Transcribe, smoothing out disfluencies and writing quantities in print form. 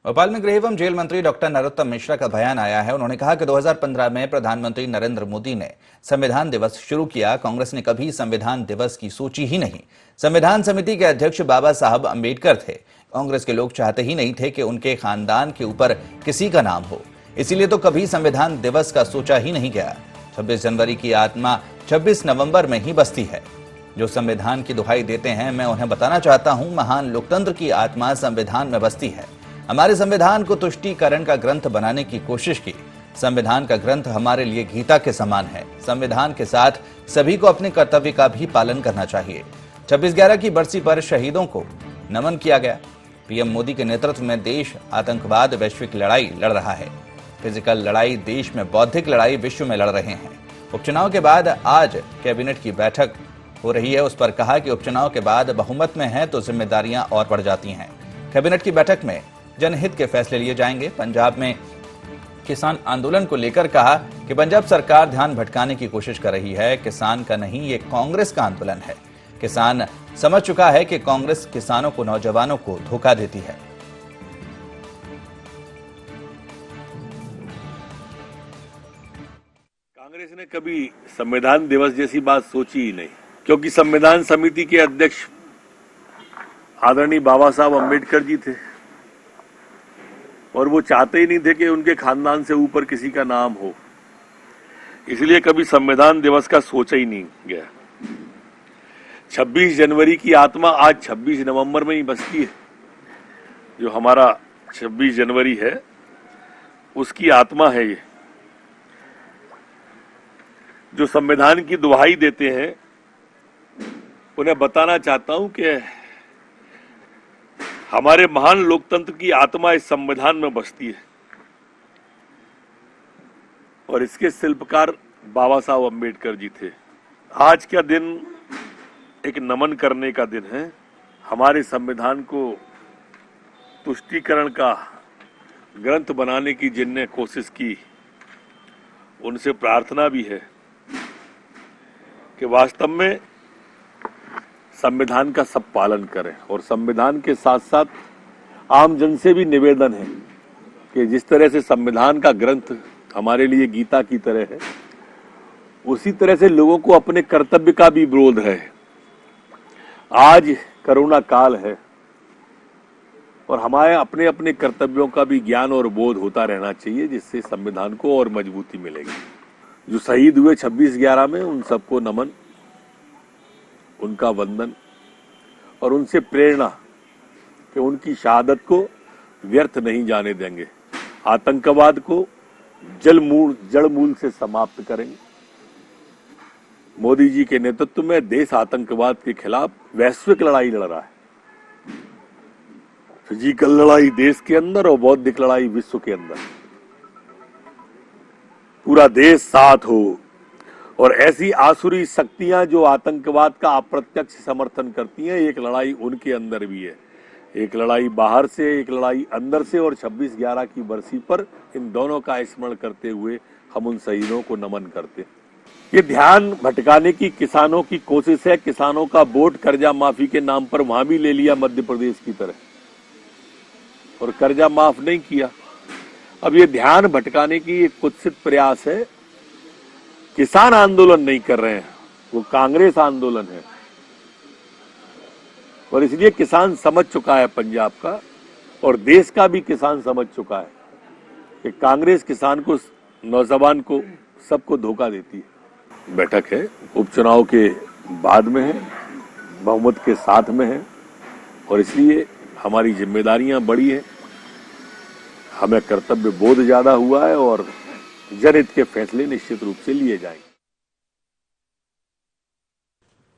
भोपाल में गृह एवं जेल मंत्री डॉक्टर नरोत्तम मिश्रा का बयान आया है। उन्होंने कहा कि 2015 में प्रधानमंत्री नरेंद्र मोदी ने संविधान दिवस शुरू किया। कांग्रेस ने कभी संविधान दिवस की सोची ही नहीं। संविधान समिति के अध्यक्ष बाबा साहब अंबेडकर थे। कांग्रेस के लोग चाहते ही नहीं थे कि उनके खानदान के ऊपर किसी का नाम हो, इसीलिए तो कभी संविधान दिवस का सोचा ही नहीं गया। 26 जनवरी की आत्मा 26 नवंबर में ही बसती है। जो संविधान की दुहाई देते हैं, मैं उन्हें बताना चाहता हूं, महान लोकतंत्र की आत्मा संविधान में बसती है। हमारे संविधान को तुष्टीकरण का ग्रंथ बनाने की कोशिश की। संविधान का ग्रंथ हमारे लिए गीता के समान है। संविधान के साथ सभी को अपने कर्तव्य का भी पालन करना चाहिए। 26/11 की बरसी पर शहीदों को नमन किया गया। पीएम मोदी के नेतृत्व में देश आतंकवाद वैश्विक लड़ाई लड़ रहा है। फिजिकल लड़ाई देश में, बौद्धिक लड़ाई विश्व में लड़ रहे हैं। उपचुनाव के बाद आज कैबिनेट की बैठक हो रही है। उस पर कहा कि उपचुनाव के बाद बहुमत में है तो जिम्मेदारियां और बढ़ जाती हैं। कैबिनेट की बैठक में जनहित के फैसले लिए जाएंगे। पंजाब में किसान आंदोलन को लेकर कहा कि पंजाब सरकार ध्यान भटकाने की कोशिश कर रही है। किसान का नहीं, ये कांग्रेस का आंदोलन है। किसान समझ चुका है कि कांग्रेस किसानों को, नौजवानों को धोखा देती है। कांग्रेस ने कभी संविधान दिवस जैसी बात सोची ही नहीं, क्योंकि संविधान समिति के अध्यक्ष आदरणीय बाबा साहब अंबेडकर जी थे और वो चाहते ही नहीं थे कि उनके खानदान से ऊपर किसी का नाम हो, इसलिए कभी संविधान दिवस का सोचा ही नहीं गया। 26 जनवरी की आत्मा आज 26 नवंबर में ही बसती है। जो हमारा 26 जनवरी है उसकी आत्मा है ये। जो संविधान की दुहाई देते हैं उन्हें बताना चाहता हूं कि हमारे महान लोकतंत्र की आत्मा इस संविधान में बसती है और इसके शिल्पकार बाबा साहब अंबेडकर जी थे। आज का दिन एक नमन करने का दिन है। हमारे संविधान को तुष्टीकरण का ग्रंथ बनाने की जिनने कोशिश की, उनसे प्रार्थना भी है कि वास्तव में संविधान का सब पालन करें। और संविधान के साथ साथ आम जन से भी निवेदन है कि जिस तरह से संविधान का ग्रंथ हमारे लिए गीता की तरह है, उसी तरह से लोगों को अपने कर्तव्य का भी बोध है। आज कोरोना काल है और हमारे अपने अपने कर्तव्यों का भी ज्ञान और बोध होता रहना चाहिए, जिससे संविधान को और मजबूती मिलेगी। जो शहीद हुए 26/11 में, उन सबको नमन, उनका वंदन और उनसे प्रेरणा कि उनकी शहादत को व्यर्थ नहीं जाने देंगे। आतंकवाद को जड़ मूल से समाप्त करेंगे। मोदी जी के नेतृत्व में देश आतंकवाद के खिलाफ वैश्विक लड़ाई लड़ रहा है। फिजिकल लड़ाई देश के अंदर और बौद्धिक लड़ाई विश्व के अंदर। पूरा देश साथ हो और ऐसी आसुरी शक्तियां जो आतंकवाद का अप्रत्यक्ष समर्थन करती हैं, एक लड़ाई उनके अंदर भी है। एक लड़ाई बाहर से, एक लड़ाई अंदर से। और 26/11 की बरसी पर इन दोनों का स्मरण करते हुए हम उन शहीदों को नमन करते। ये ध्यान भटकाने की किसानों की कोशिश है। किसानों का वोट कर्जा माफी के नाम पर वहां भी ले लिया मध्य प्रदेश की तरह, और कर्जा माफ नहीं किया। अब ये ध्यान भटकाने की एक कुत्सित प्रयास है। किसान आंदोलन नहीं कर रहे हैं, वो कांग्रेस आंदोलन है। और इसलिए किसान समझ चुका है, पंजाब का और देश का भी किसान समझ चुका है कि कांग्रेस किसान को, नौजवान को, सबको धोखा देती है। बैठक है, उपचुनाव के बाद में है, बहुमत के साथ में है और इसलिए हमारी जिम्मेदारियां बड़ी हैं। हमें कर्तव्य बोध ज्यादा हुआ है और जनहित के फैसले निश्चित रूप से लिए जाएंगे।